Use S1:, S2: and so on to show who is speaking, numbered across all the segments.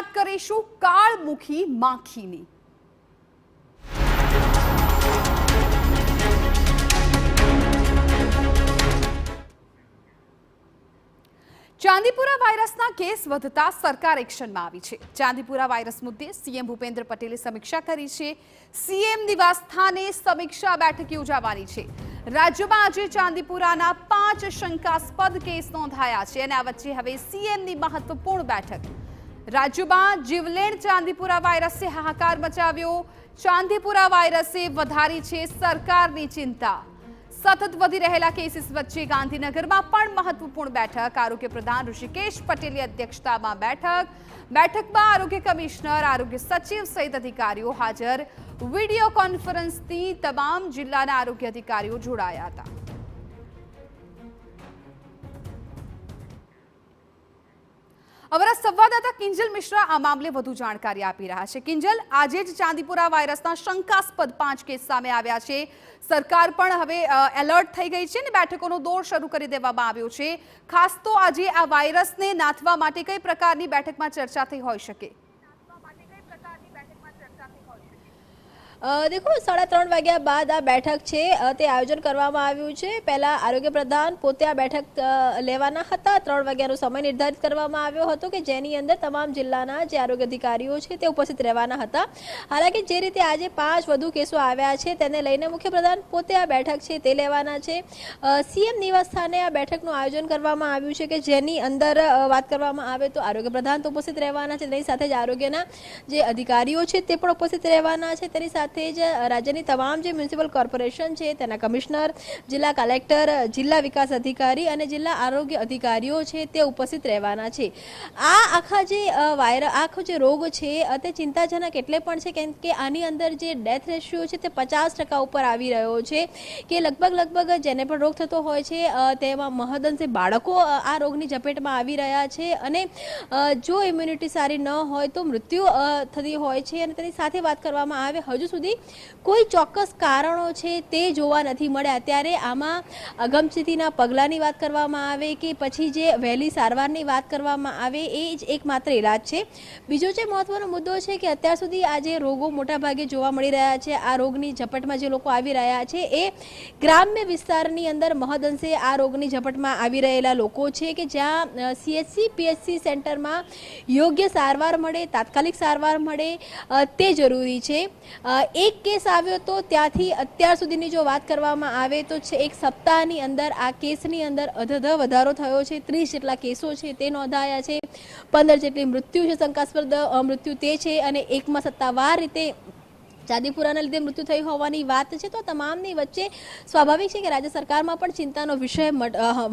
S1: વાત કરીશું કાળમુખી માખીની। ચાંદીપુરા વાયરસના કેસ વધતા સરકાર એક્શનમાં આવી છે। ચાંદીપુરા વાયરસ મુદ્દે સીએમ ભૂપેન્દ્ર પટેલે સમીક્ષા કરી છે। સીએમ નિવાસ સ્થાને સમીક્ષા બેઠક યોજાવાની છે। રાજ્યમાં આજે ચાંદીપુરાના 5 શંકાસ્પદ કેસ નોંધાયા છે અને આ વચ્ચે હવે સીએમની મહત્વપૂર્ણ બેઠક। રાજ્યમાં જીવલેણ ચાંદીપુરા વાયરસે હાહાકાર મચાવ્યો। ચાંદીપુરા વાયરસે વધારી છે સરકારની ચિંતા। સતત વધી રહેલા કેસીસ વચ્ચે ગાંધીનગરમાં પણ મહત્વપૂર્ણ બેઠક। આરોગ્ય પ્રધાન ઋષિકેશ પટેલની અધ્યક્ષતામાં બેઠકમાં આરોગ્ય કમિશનર, આરોગ્ય સચિવ સહિત અધિકારીઓ હાજર। વિડીયો કોન્ફરન્સથી તમામ જિલ્લાના આરોગ્ય અધિકારીઓ જોડાયા હતા। અમારા સંવાદદાતા કિંજલ મિશ્રા આ મામલે વધુ જાણકારી આપી રહ્યા છે। કિંજલ, આજે જ ચાંદીપુરા વાયરસના શંકાસ્પદ 5 કેસ સામે આવ્યા છે। સરકાર પણ હવે એલર્ટ થઈ ગઈ છે અને બેઠકોનો દોર શરૂ કરી દેવામાં આવ્યો છે। ખાસ તો આજે આ વાયરસને નાથવા માટે કઈ પ્રકારની બેઠકમાં ચર્ચા થઈ હોઈ શકે?
S2: देखो 3:30 વાગ્યા બાદ આ બેઠક છે તે આયોજન કરવામાં આવ્યું છે। પહેલા આરોગ્ય પ્રધાન પોતે આ બેઠક લેવાના હતા। 3 વાગ્યાનો સમય નિર્ધારિત કરવામાં આવ્યો હતો કે જેની અંદર તમામ જિલ્લાના જે આરોગ્ય અધિકારીઓ છે તે ઉપસ્થિત રહેવાના હતા। હાલાકી જે રીતે આજે 5 વધુ કેસો આવ્યા છે તેને લઈને મુખ્યપ્રધાન પોતે આ બેઠક છે તે લેવાના છે। સીએમ નિવાસ સ્થાને આ બેઠકનું આયોજન કરવામાં આવ્યું છે કે જેની અંદર વાત કરવામાં આવે તો આરોગ્ય પ્રધાન તો ઉપસ્થિત રહેવાના છે, તેની સાથે જ આરોગ્યના જે અધિકારીઓ છે તે પણ ઉપસ્થિત રહેવાના છે। તેની સાથે રાજ્યની તમામ જે મ્યુનિસિપલ કોર્પોરેશન છે તેના કમિશનર, જિલ્લા કલેક્ટર, જિલ્લા વિકાસ અધિકારી અને જિલ્લા આરોગ્ય અધિકારીઓ છે તે ઉપસ્થિત રહેવાના છે। આ આખો જે રોગ છે તે ચિંતાજનક એટલે પણ છે કેમ કે આની અંદર જે ડેથ રેશિયો છે તે 50% ઉપર આવી રહ્યો છે કે લગભગ જેને પણ રોગ થતો હોય છે તેમાં મહદઅંશે બાળકો આ રોગની ઝપેટમાં આવી રહ્યા છે અને જો ઇમ્યુનિટી સારી ન હોય તો મૃત્યુ થતી હોય છે। અને તેની સાથે વાત કરવામાં આવે હજુ સુધી કોઈ ચોક્કસ કારણો છે તે જોવા નથી મળ્યા। ત્યારે આમાં અગમચેતીના પગલાંની વાત કરવામાં આવે કે પછી જે વહેલી સારવારની વાત કરવામાં આવે એ જ એકમાત્ર ઇલાજ છે। બીજો જે મહત્વનો મુદ્દો છે કે અત્યાર સુધી આ જે રોગો મોટાભાગે જોવા મળી રહ્યા છે, આ રોગની ઝપટમાં જે લોકો આવી રહ્યા છે એ ગ્રામ્ય વિસ્તારની અંદર મહદઅંશે આ રોગની ઝપટમાં આવી રહેલા લોકો છે કે જ્યાં સીએચસી પીએચસી સેન્ટરમાં યોગ્ય સારવાર મળે, તાત્કાલિક સારવાર મળે તે જરૂરી છે। એક કેસ આવ્યો તો ત્યાંથી અત્યાર સુધીની જો વાત કરવામાં આવે તો એક સપ્તાહની અંદર આ કેસની અંદર અધધ વધારો થયો છે। 30 જેટલા કેસો છે તે નોંધાયા છે। 15 જેટલી મૃત્યુ છે, શંકાસ્પદ મૃત્યુ તે છે અને એકમાં સત્તાવાર રીતે ચાંદીપુરાના લીધે મૃત્યુ થઈ હોવાની વાત છે। તો તમામની વચ્ચે સ્વાભાવિક છે કે રાજ્ય સરકારમાં પણ ચિંતાનો વિષય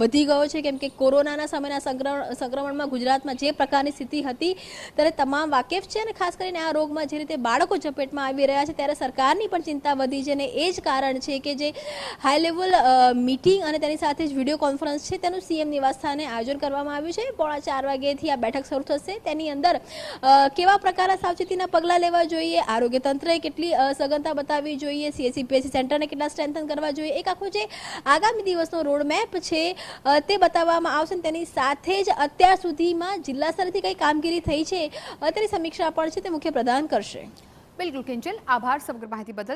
S2: વધી ગયો છે કેમ કે કોરોનાના સમયના સંક્રમણમાં ગુજરાતમાં જે પ્રકારની સ્થિતિ હતી ત્યારે તમામ વાકેફ છે અને ખાસ કરીને આ રોગમાં જે રીતે બાળકો ઝપેટમાં આવી રહ્યા છે ત્યારે સરકારની પણ ચિંતા વધી છે અને એ જ કારણ છે કે જે હાઈ લેવલ મીટિંગ અને તેની સાથે જ વિડીયો કોન્ફરન્સ છે તેનું સીએમ નિવાસ સ્થાને આયોજન કરવામાં આવ્યું છે। 4:30 વાગ્યાથી આ બેઠક શરૂ થશે। તેની અંદર કેવા પ્રકારના સાવચેતીના પગલાં લેવા જોઈએ, આરોગ્ય તંત્રએ કેટલી સઘનતા બતાવવી જોઈએ, સીએચસી પીએચસી સેન્ટરને કેટલા સ્ટ્રેન્થન કરવા જોઈએ, એક આખો જે આગામી દિવસનો રોડમેપ છે તે બતાવવામાં આવશે। તેની સાથે જ અત્યાર સુધીમાં જિલ્લા સ્તરેથી કઈ કામગીરી થઈ છે તેની સમીક્ષા પણ છે તે મુખ્યપ્રધાન કરશે।
S1: બિલકુલ કિંજલ, આભાર સમગ્ર માહિતી બદલ।